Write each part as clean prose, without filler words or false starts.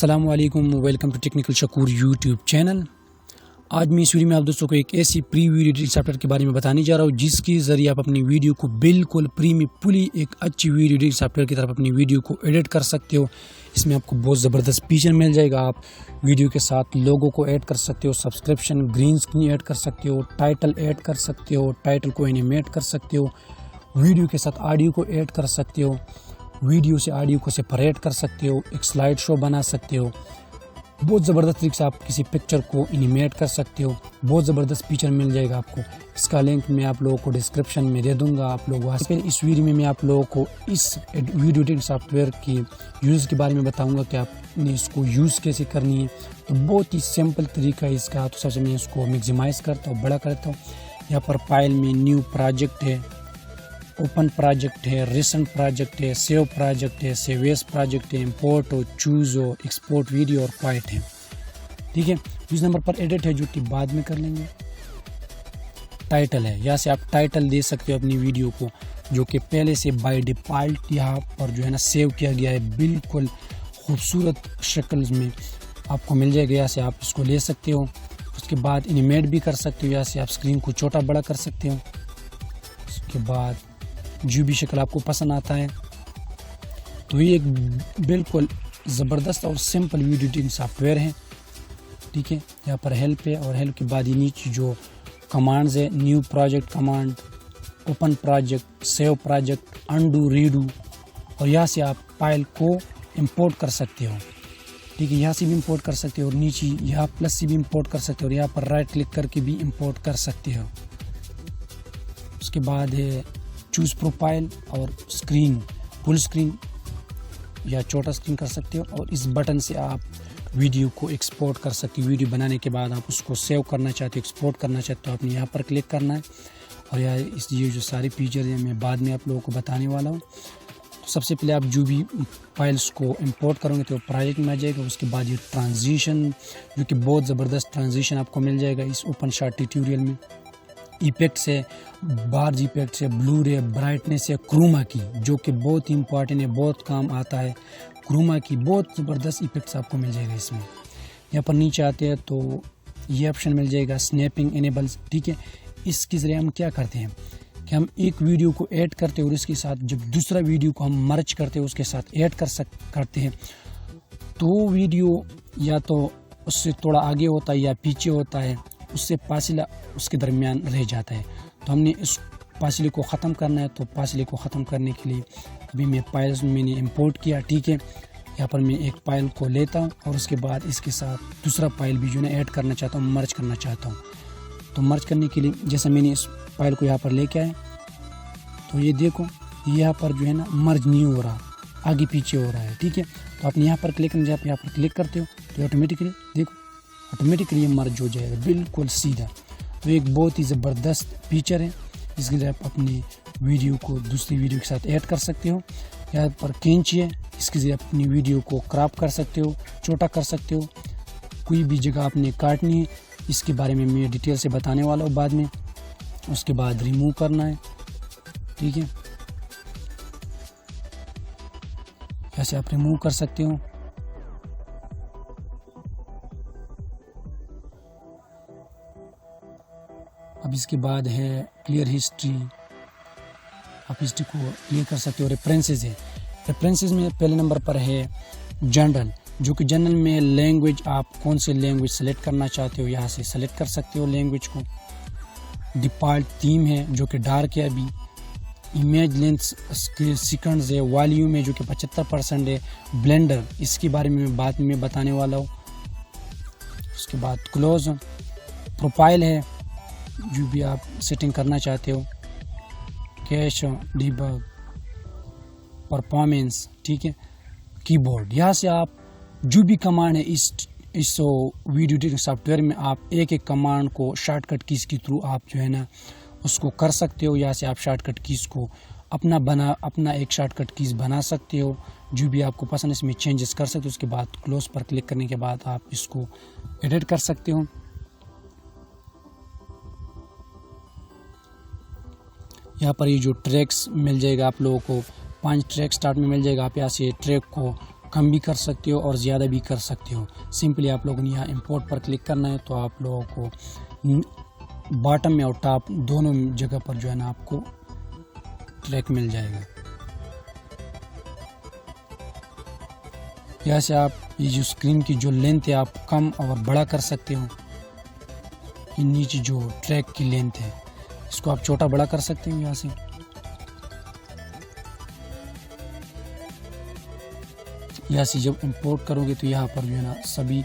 अस्सलामुअलैकुम, welcome to Technical Shakoor YouTube channel. आज मैं इस वीडियो में आप दोस्तों को एक ऐसी प्री वीडियो एडिटिंग सॉफ्टवेयर के बारे में बताने जा रहा हूँ जिसके ज़रिए आप अपनी वीडियो को बिल्कुल प्री में पुली एक अच्छी वीडियो एडिटिंग सॉफ्टवेयर की तरफ अपनी वीडियो को एडिट कर सकते हो। इसमें आपको बहुत ज़बरदस्त फीचर मिल जाएगा। आप वीडियो के साथ लोगो को ऐड कर सकते हो, सब्सक्रिप्शन ग्रीन स्क्रीन ऐड कर सकते हो, टाइटल ऐड कर सकते हो, टाइटल को एनिमेट कर सकते हो, वीडियो के साथ ऑडियो को ऐड कर सकते हो, वीडियो से ऑडियो को सेपरेट कर सकते हो, एक स्लाइड शो बना सकते हो। बहुत ज़बरदस्त तरीके से आप किसी पिक्चर को एनिमेट कर सकते हो। बहुत ज़बरदस्त फीचर मिल जाएगा आपको। इसका लिंक मैं आप लोगों को डिस्क्रिप्शन में दे दूंगा। आप लोग वहाँ से इस वीडियो में मैं आप लोगों को इस वीडियो एडिटिंग सॉफ्टवेयर की यूज़ के बारे में बताऊंगा कि आपने इसको यूज़ कैसे करनी है। तो बहुत ही सिंपल तरीका है इसका। तो सबसे मैं इसको मैक्सिमाइज़ करता हूँ, बड़ा करता हूँ। यहाँ पर फाइल में न्यू प्रोजेक्ट है, ओपन प्रोजेक्ट है, रिसेंट प्रोजेक्ट है, सेव प्रोजेक्ट है, सेव एज प्रोजेक्ट है, इंपोर्ट हो, चूज़ हो, एक्सपोर्ट वीडियो और फाइट है। ठीक है, इस नंबर पर एडिट है जो कि बाद में कर लेंगे। टाइटल है, यहाँ से आप टाइटल दे सकते हो अपनी वीडियो को, जो कि पहले से बाय डिफ़ॉल्ट यहाँ पर जो है ना सेव किया गया है। बिल्कुल खूबसूरत शक्ल में आपको मिल जाएगा। यहाँ से आप इसको ले सकते हो। उसके बाद एनिमेट भी कर सकते हो। यहाँ से आप स्क्रीन को छोटा बड़ा कर सकते हो। उसके बाद जो भी शक्ल आपको पसंद आता है। तो ये एक बिल्कुल ज़बरदस्त और सिंपल वीडियो एडिटिंग सॉफ्टवेयर है। ठीक है, यहाँ पर हेल्प है और हेल्प के बाद ये नीचे जो कमांड्स है, new project command, open project, save project, undo, redo, और यहाँ से आप फाइल को इंपोर्ट कर सकते हो। ठीक है, यहाँ से भी इंपोर्ट कर सकते हो और नीचे यहाँ प्लस से भी इंपोर्ट कर सकते हो और यहाँ पर राइट क्लिक करके भी इंपोर्ट कर सकते हो। उसके बाद है चूज़ प्रोफाइल और स्क्रीन, फुल स्क्रीन या छोटा स्क्रीन कर सकते हो। और इस बटन से आप वीडियो को एक्सपोर्ट कर सकते हो। वीडियो बनाने के बाद आप उसको सेव करना चाहते हो, एक्सपोर्ट करना चाहते हो, आपने यहाँ पर क्लिक करना है। और ये जो सारी फीचर है मैं बाद में आप लोगों को बताने वाला हूँ। तो सबसे पहले आप जो भी फाइल्स को इंपोर्ट करोगे तो प्रोजेक्ट में आ जाएगा। उसके बाद ये ट्रांजिशन, जो कि बहुत ज़बरदस्त ट्रांजिशन आपको मिल जाएगा इस ओपन शॉट ट्यूटोरियल में। इफेक्ट्स है, बार्ज इफेक्ट्स है, ब्लू रे, ब्राइटनेस है, क्रोमा की, जो कि बहुत ही इंपॉर्टेंट है, बहुत काम आता है। क्रोमा की बहुत ज़बरदस्त इफेक्ट्स आपको मिल जाएगा इसमें। यहाँ पर नीचे आते हैं तो ये ऑप्शन मिल जाएगा स्नैपिंग एनेबल्स। ठीक है, इसके ज़रिए हम क्या करते हैं कि हम एक वीडियो को ऐड करते हैं और इसके साथ जब दूसरा वीडियो को हम मर्ज करते हैं उसके साथ ऐड करते हैं तो वीडियो या तो उससे थोड़ा आगे होता है या पीछे होता है, उससे फासला उसके दरमियान रह जाता है। तो हमने इस फासले को ख़त्म करना है। तो फासले को ख़त्म करने के लिए अभी मैं फाइल्स मैंने इंपोर्ट किया। ठीक है, यहाँ पर मैं एक फाइल को लेता हूँ और उसके बाद इसके साथ दूसरा फाइल भी जो है ऐड करना चाहता हूँ, मर्ज करना चाहता हूँ। तो मर्ज करने के लिए जैसे मैंने इस फाइल को यहाँ पर लेके आए तो ये देखो यहाँ पर जो है ना मर्ज नहीं हो रहा, आगे पीछे हो रहा है। ठीक है, तो आपने यहाँ पर क्लिक करना, जब यहाँ पर क्लिक करते हो तो ऑटोमेटिकली देखो ऑटोमेटिकली ये मर्ज हो जाएगा बिल्कुल सीधा। तो एक बहुत ही ज़बरदस्त फीचर है। इसके लिए आप अपनी वीडियो को दूसरी वीडियो के साथ ऐड कर सकते हो। यहाँ पर कैंची है, इसके ज़रिए अपनी वीडियो को क्रॉप कर सकते हो, छोटा कर सकते हो। कोई भी जगह आपने काटनी है, इसके बारे में मैं डिटेल से बताने वाला हूँ बाद में। उसके बाद रिमूव करना है। ठीक है, ऐसे आप रिमूव कर सकते हो। अब इसके बाद है क्लियर हिस्ट्री, आप हिस्ट्री को क्लियर कर सकते हो। रेफरेंसेस है, रेफरेंसेस में पहले नंबर पर है जनरल, जो कि जनरल में लैंग्वेज, आप कौन से लैंग्वेज सेलेक्ट करना चाहते हो यहाँ से सेलेक्ट कर सकते हो लैंग्वेज को। डिफ़ॉल्ट थीम है जो कि डार्क है अभी। इमेज लेंथ सेकंड्स है, वॉल्यूम है जो कि 75% है। ब्लेंडर, इसके बारे में बाद में बताने वाला हूँ। उसके बाद क्लोज, प्रोफाइल है जो भी आप सेटिंग करना चाहते हो। Cash, debug, performance. ठीक है, कीबोर्ड, यहाँ से आप जो भी कमांड है इस वीडियो एडिटिंग सॉफ्टवेयर में आप एक एक कमांड को शॉर्टकट कीज़ के थ्रू आप जो है ना उसको कर सकते हो। यहाँ से आप शॉर्टकट कीज़ को अपना एक शॉर्टकट कीज़ बना सकते हो, जो भी आपको पसंद है इसमें चेंजेस कर सकते हो। उसके बाद क्लोज पर क्लिक करने के बाद आप इसको एडिट कर सकते हो। यहाँ पर ये जो ट्रैक्स मिल जाएगा आप लोगों को 5 ट्रैक स्टार्ट में मिल जाएगा। आप यहाँ से ट्रैक को कम भी कर सकते हो और ज़्यादा भी कर सकते हो। सिंपली आप लोगों ने यहाँ इंपोर्ट पर क्लिक करना है तो आप लोगों को बॉटम में और टॉप दोनों जगह पर जो है ना आपको ट्रैक मिल जाएगा। यहाँ से आप ये जो स्क्रीन की जो लेंथ है आप कम और बड़ा कर सकते हो। ये नीचे जो ट्रैक की लेंथ है इसको आप छोटा बड़ा कर सकते हो। यहाँ से जब इंपोर्ट करोगे तो यहाँ पर जो है ना सभी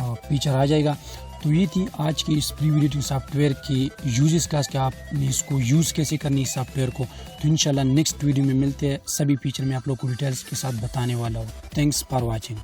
फीचर आ जाएगा। तो ये थी आज की इस प्रीव्यू एडिटिंग सॉफ्टवेयर की यूजेस क्लास कि आपने इसको यूज़ कैसे करनी इस सॉफ्टवेयर को। तो इंशाल्लाह नेक्स्ट वीडियो में मिलते हैं, सभी फीचर में आप लोग को डिटेल्स के साथ बताने वाला हूँ। Thanks for watching.